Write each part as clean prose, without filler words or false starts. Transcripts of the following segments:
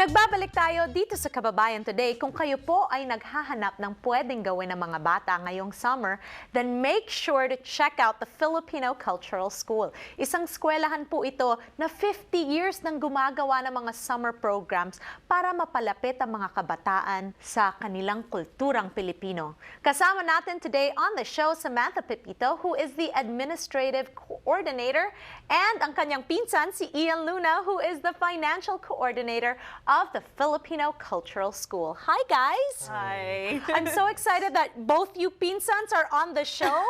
Nagbabalik tayo dito sa Kababayan Today. Kung kayo po ay naghahanap ng pwedeng gawin ng mga bata ngayong summer, then make sure to check out the Filipino Cultural School. Isang eskwelahan po ito na 50 years nang gumagawa ng mga summer programs para mapalapit ang mga kabataan sa kanilang kulturang Pilipino. Kasama natin today on the show, Samantha Pepito, who is the Administrative Coordinator, and ang kanyang pinsan, si Ian Luna, who is the Financial Coordinator of the Filipino Cultural School. Hi, guys. Hi. I'm so excited that both you pinsans are on the show.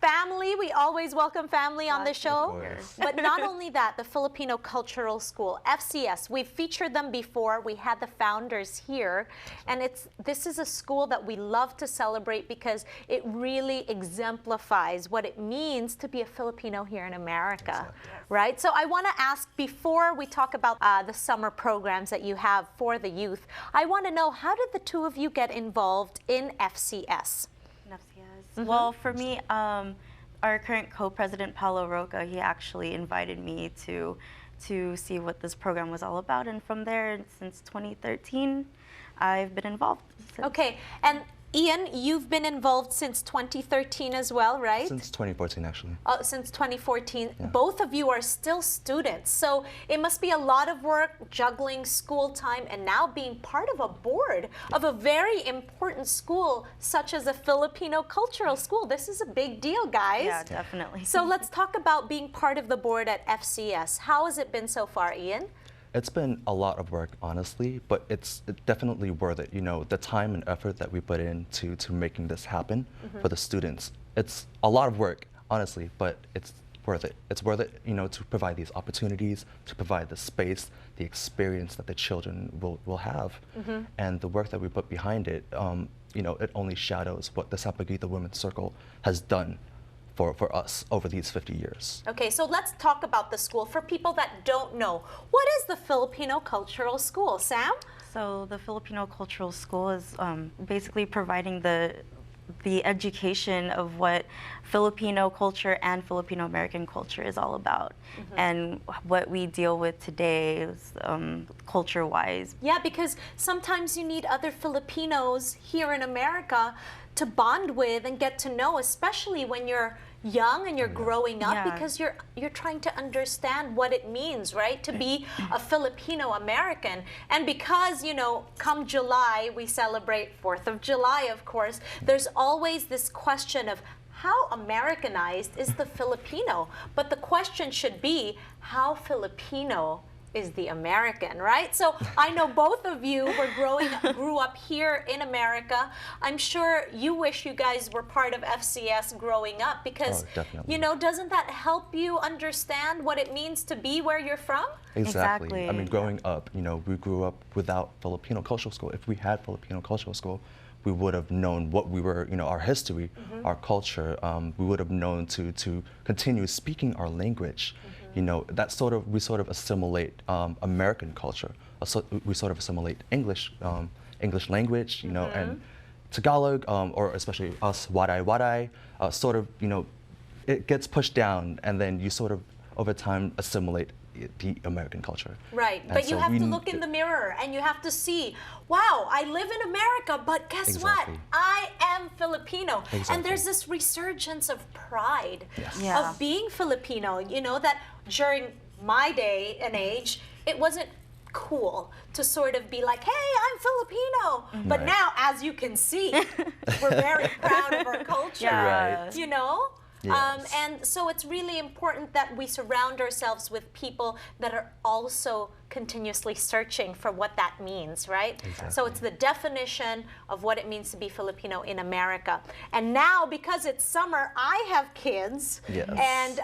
Family, we always welcome family on the show. But not only that, the Filipino Cultural School, FCS, we've featured them before. We had the founders here. And this is a school that we love to celebrate because it really exemplifies what it means to be a Filipino here in America. Right? So I want to ask, before we talk about the summer programs that you have for the youth, I want to know, how did the two of you get involved in FCS? Well, for me, our current co-president, Paulo Roca, he actually invited me to see what this program was all about. And from there, since 2013, I've been involved. Okay. And Ian, you've been involved since 2013 as well, right? Since 2014, actually. Oh, since 2014. Yeah. Both of you are still students. So it must be a lot of work juggling school time and now being part of a board of a very important school such as the Filipino Cultural School. This is a big deal, guys. Yeah, definitely. So let's talk about being part of the board at FCS. How has it been so far, Ian? It's been a lot of work, honestly, but it's definitely worth it. You know, the time and effort that we put into making this happen for the students. It's a lot of work, honestly, but it's worth it. It's worth it, you know, to provide these opportunities, to provide the space, the experience that the children will have. And the work that we put behind it, you know, it only shadows what the Sapagita Women's Circle has done for us over these 50 years. Okay, so let's talk about the school. For people that don't know, what is the Filipino Cultural School? Sam? So the Filipino Cultural School is basically providing the education of what Filipino culture and Filipino-American culture is all about. And what we deal with today is culture-wise. Yeah, because sometimes you need other Filipinos here in America to bond with and get to know, especially when you're young and you're growing up, because you're trying to understand what it means, right, to be a Filipino-American. And because, you know, come July, we celebrate 4th of July, of course, there's always this question of how Americanized is the Filipino? But the question should be, how Filipino is the American, right? So I know both of you grew up here in America. I'm sure you wish you guys were part of FCS growing up because, you know, doesn't that help you understand what it means to be where you're from? Exactly. I mean, growing up, you know, we grew up without Filipino Cultural School. If we had Filipino Cultural School, we would have known what we were, you know, our history, our culture. We would have known to continue speaking our language. You know, that we sort of assimilate American culture. We sort of assimilate English language, you know, and Tagalog, or especially us, waray, sort of, you know, it gets pushed down, and then you sort of, over time, assimilate the American culture. Right, and but you have to look in the mirror and you have to see, wow, I live in America, but guess what? I am Filipino. And there's this resurgence of pride of being Filipino. You know, that during my day and age, it wasn't cool to sort of be like, hey, I'm Filipino. But now, as you can see, we're very proud of our culture, you know? And so it's really important that we surround ourselves with people that are also continuously searching for what that means, right? So it's the definition of what it means to be Filipino in America. And now, because it's summer, I have kids, and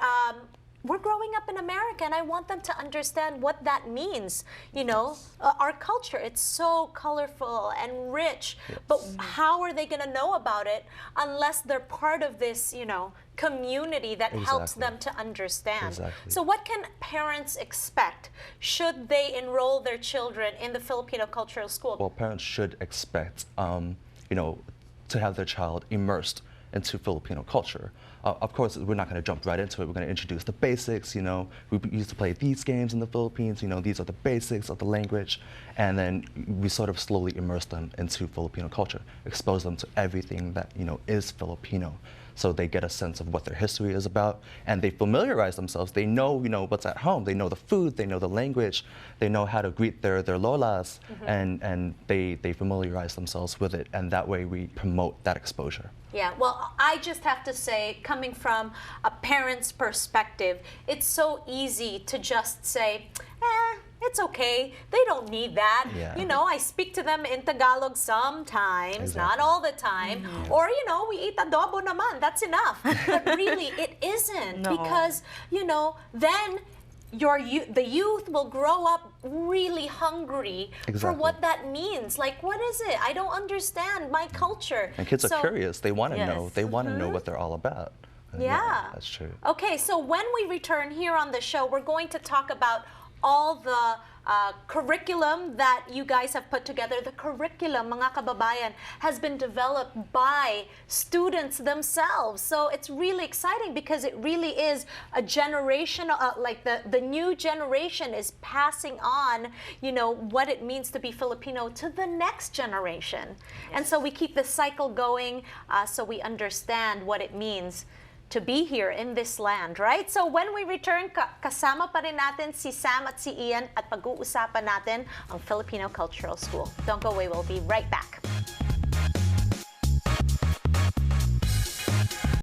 we're growing up in America, and I want them to understand what that means. You know, our culture, it's so colorful and rich, but how are they going to know about it unless they're part of this, you know, community that helps them to understand? So what can parents expect? Should they enroll their children in the Filipino Cultural School? Well, parents should expect, you know, to have their child immersed into Filipino culture. Of course, we're not going to jump right into it. We're going to introduce the basics. You know, we used to play these games in the Philippines. You know, these are the basics of the language, and then we sort of slowly immerse them into Filipino culture, expose them to everything that is Filipino, so they get a sense of what their history is about, and they familiarize themselves. They know what's at home. They know the food. They know the language. They know how to greet their lolas, and they familiarize themselves with it, and that way we promote that exposure. Yeah, well, I just have to say, coming from a parent's perspective, it's so easy to just say, it's okay. They don't need that. Yeah. I speak to them in Tagalog sometimes, not all the time. Or, we eat adobo naman. That's enough. But really, it isn't. No. Because, then the youth will grow up really hungry for what that means. Like, what is it? I don't understand my culture. And kids are curious. They want to know. They want to know Mm-hmm. what they're all about. And Yeah. That's true. Okay, so when we return here on the show, we're going to talk about all the curriculum that you guys have put together. The curriculum, mga kababayan, has been developed by students themselves. So it's really exciting because it really is a generation, like the new generation is passing on, what it means to be Filipino to the next generation. And so we keep the cycle going so we understand what it means to be here in this land, right? So when we return, kasama pa rin natin si Sam at si Ian at pag-uusapan natin ang Filipino Cultural School. Don't go away, we'll be right back.